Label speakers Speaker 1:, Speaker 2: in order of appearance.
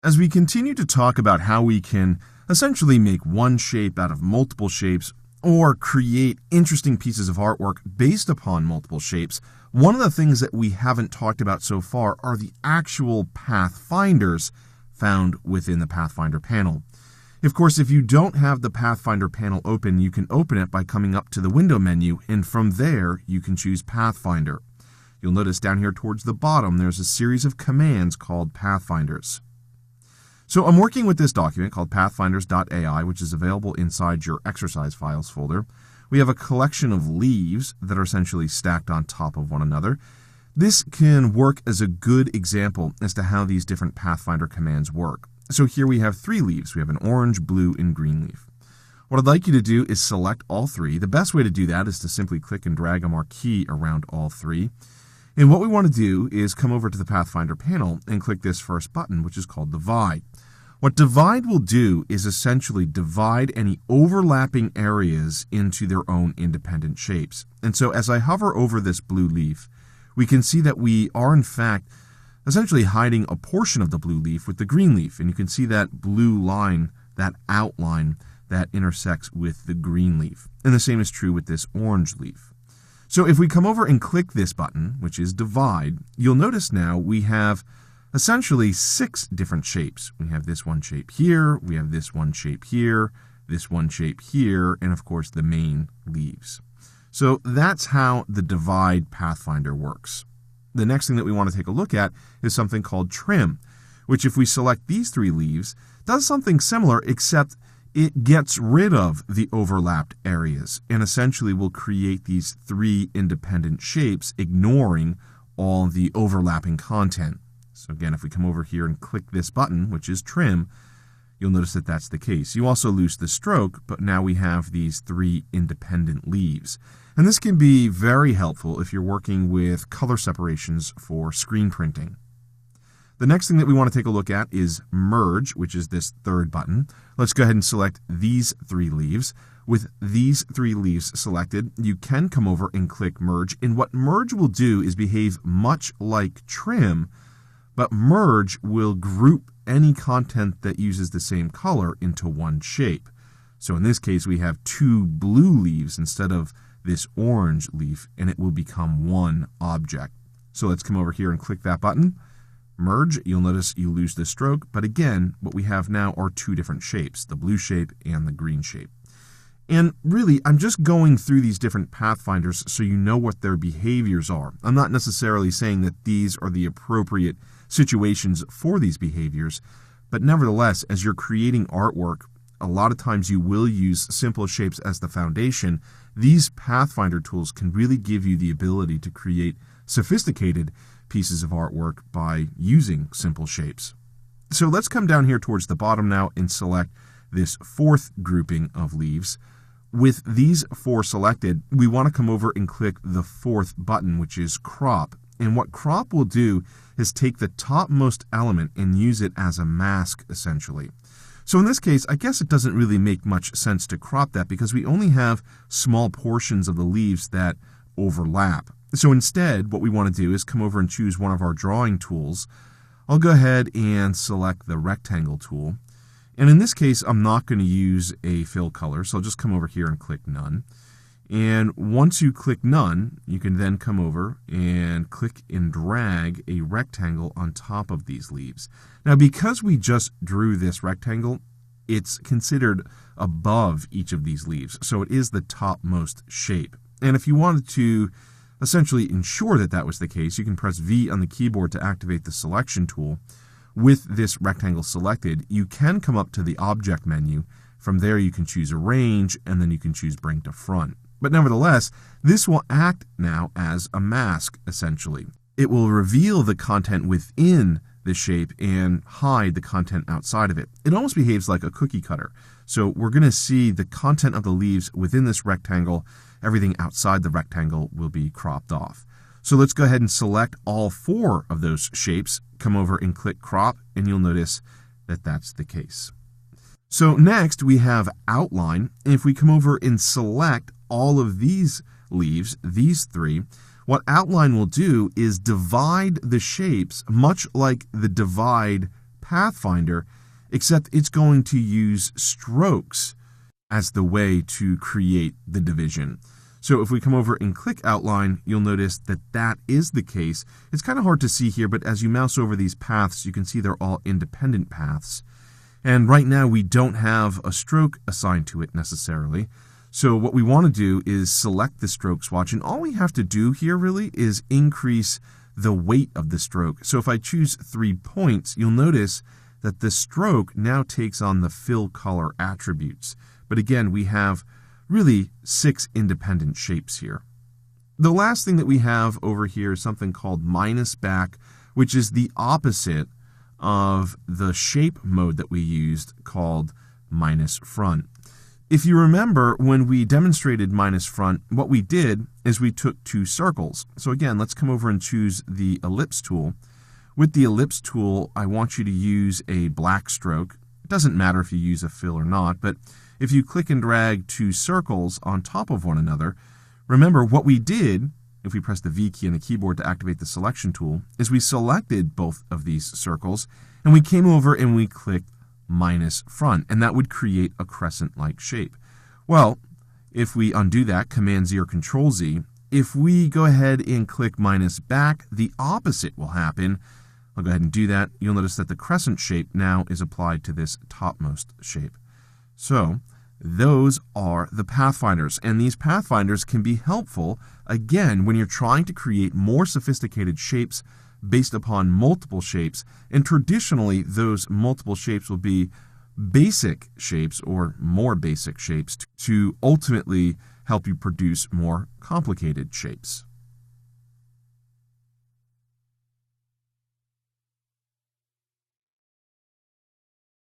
Speaker 1: As we continue to talk about how we can essentially make one shape out of multiple shapes or create interesting pieces of artwork based upon multiple shapes, one of the things that we haven't talked about so far are the actual Pathfinders found within the Pathfinder panel. Of course, if you don't have the Pathfinder panel open, you can open it by coming up to the window menu, and from there you can choose Pathfinder. You'll notice down here towards the bottom there's a series of commands called Pathfinders. So I'm working with this document called pathfinders.ai, which is available inside your exercise files folder. We have a collection of leaves that are essentially stacked on top of one another. This can work as a good example as to how these different Pathfinder commands work. So here we have 3 leaves. We have an orange, blue, and green leaf. What I'd like you to do is select all 3. The best way to do that is to simply click and drag a marquee around all 3. And what we want to do is come over to the Pathfinder panel and click this first button, which is called Divide. What Divide will do is essentially divide any overlapping areas into their own independent shapes. And so as I hover over this blue leaf, we can see that we are in fact essentially hiding a portion of the blue leaf with the green leaf. And you can see that blue line, that outline that intersects with the green leaf. And the same is true with this orange leaf. So if we come over and click this button, which is Divide, you'll notice now we have essentially 6 different shapes. We have this one shape here, we have this one shape here, this one shape here, and of course the main leaves. So that's how the Divide Pathfinder works. The next thing that we want to take a look at is something called Trim, which if we select these 3 leaves, does something similar except it gets rid of the overlapped areas and essentially will create these 3 independent shapes, ignoring all the overlapping content. So again, if we come over here and click this button, which is Trim, you'll notice that that's the case. You also lose the stroke, but now we have these 3 independent leaves. And this can be very helpful if you're working with color separations for screen printing. The next thing that we want to take a look at is Merge, which is this 3rd button. Let's go ahead and select these 3 leaves. With these 3 leaves selected, you can come over and click Merge. And what Merge will do is behave much like Trim, but Merge will group any content that uses the same color into one shape. So in this case, we have 2 blue leaves instead of this orange leaf, and it will become one object. So let's come over here and click that button. Merge, you'll notice you lose the stroke, but again, what we have now are 2 different shapes, the blue shape and the green shape. And really, I'm just going through these different Pathfinders so you know what their behaviors are. I'm not necessarily saying that these are the appropriate situations for these behaviors, but nevertheless, as you're creating artwork, a lot of times you will use simple shapes as the foundation. These Pathfinder tools can really give you the ability to create sophisticated pieces of artwork by using simple shapes. So let's come down here towards the bottom now and select this 4th grouping of leaves. With these 4 selected, we want to come over and click the 4th button, which is Crop. And what Crop will do is take the topmost element and use it as a mask, essentially. So in this case, I guess it doesn't really make much sense to crop that because we only have small portions of the leaves that overlap. So instead, what we want to do is come over and choose one of our drawing tools. I'll go ahead and select the rectangle tool. And in this case, I'm not going to use a fill color, so I'll just come over here and click None. And once you click None, you can then come over and click and drag a rectangle on top of these leaves. Now, because we just drew this rectangle, it's considered above each of these leaves, so it is the topmost shape. And if you wanted to essentially ensure that that was the case, you can press V on the keyboard to activate the selection tool. With this rectangle selected, you can come up to the Object menu. From there, you can choose Arrange, and then you can choose Bring to Front. But nevertheless, this will act now as a mask, essentially. It will reveal the content within the shape and hide the content outside of it. It almost behaves like a cookie cutter. So we're going to see the content of the leaves within this rectangle. Everything outside the rectangle will be cropped off. So let's go ahead and select all 4 of those shapes, come over and click Crop, and you'll notice that that's the case. So next we have Outline, and if we come over and select all of these leaves, these 3, what Outline will do is divide the shapes much like the Divide Pathfinder, except it's going to use strokes as the way to create the division. So if we come over and click outline, you'll notice that that is the case. It's kind of hard to see here, but as you mouse over these paths, you can see they're all independent paths. And right now we don't have a stroke assigned to it necessarily. So what we want to do is select the stroke swatch, and all we have to do here really is increase the weight of the stroke. So if I choose 3 points, you'll notice that the stroke now takes on the fill color attributes. But again, we have really 6 independent shapes here. The last thing that we have over here is something called minus back, which is the opposite of the shape mode that we used called minus front. If you remember, when we demonstrated minus front, what we did is we took 2 circles. So again, let's come over and choose the ellipse tool. With the ellipse tool, I want you to use a black stroke. It doesn't matter if you use a fill or not, but if you click and drag 2 circles on top of one another, remember what we did, if we press the V key on the keyboard to activate the selection tool, is we selected both of these circles, and we came over and we clicked minus front, and that would create a crescent-like shape. Well, if we undo that, Command Z or Control Z, if we go ahead and click minus back, the opposite will happen. I'll go ahead and do that. You'll notice that the crescent shape now is applied to this topmost shape. So those are the Pathfinders, and these Pathfinders can be helpful, again, when you're trying to create more sophisticated shapes based upon multiple shapes, and traditionally those multiple shapes will be basic shapes or more basic shapes to ultimately help you produce more complicated shapes.